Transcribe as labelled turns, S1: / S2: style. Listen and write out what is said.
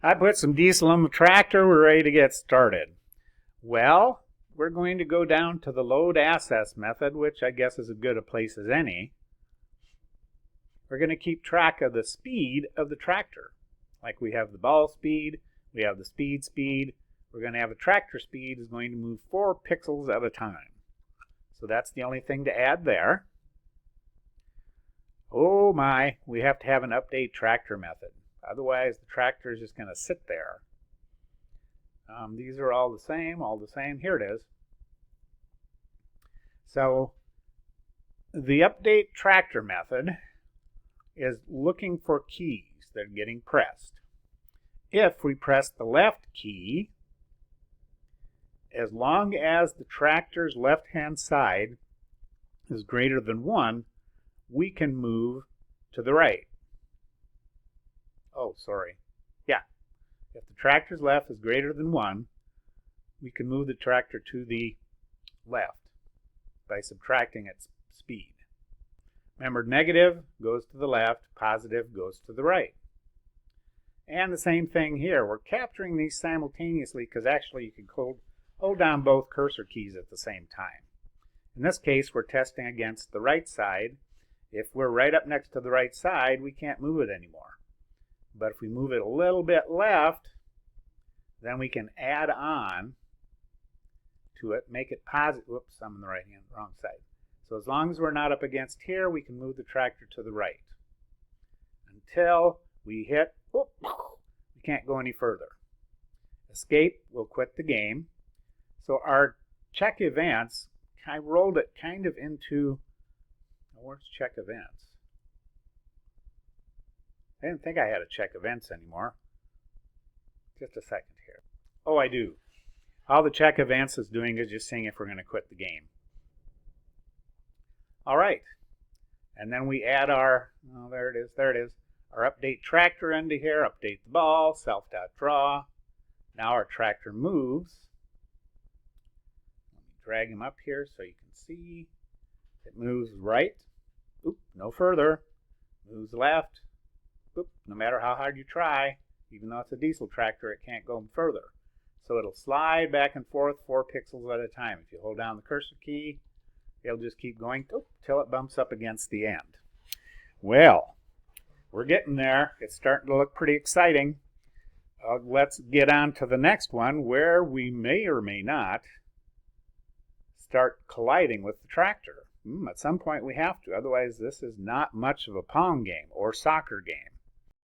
S1: I put some diesel on the tractor. We're ready to get started. Well, we're going to go down to the load assets method, which I guess is as good a place as any. We're going to keep track of the speed of the tractor. Like we have the ball speed, we have the speed. We're going to have a tractor speed is going to move 4 pixels at a time. So that's the only thing to add there. Oh my, we have to have an update tractor method. Otherwise, the tractor is just going to sit there. These are all the same. Here it is. So the update tractor method is looking for keys that are getting pressed. If we press the left key, as long as the tractor's left-hand side is greater than 1, we can move to the right. Oh, sorry. Yeah. If the tractor's left is greater than 1, we can move the tractor to the left by subtracting its speed. Remember, negative goes to the left, positive goes to the right. And the same thing here. We're capturing these simultaneously because actually you can hold down both cursor keys at the same time. In this case, we're testing against the right side. If we're right up next to the right side, we can't move it anymore. But if we move it a little bit left, then we can add on to it, make it positive. Whoops, I'm on the wrong side. So as long as we're not up against here, we can move the tractor to the right. Until we hit, whoop, we can't go any further. Escape, we'll quit the game. So our check events, I rolled it kind of into, where's check events? I didn't think I had a check events anymore. Just a second here. Oh, I do. All the check events is doing is just seeing if we're going to quit the game. All right. And then we add our, oh, there it is, our update tractor into here, update the ball, self.draw. Now our tractor moves. Let me drag him up here so you can see. It moves right. Oop, no further. Moves left. Oop, no matter how hard you try, even though it's a diesel tractor, it can't go further. So it'll slide back and forth 4 pixels at a time. If you hold down the cursor key, it'll just keep going till it bumps up against the end. Well, we're getting there. It's starting to look pretty exciting. Let's get on to the next one where we may or may not start colliding with the tractor. At some point we have to. Otherwise, this is not much of a Pong game or soccer game.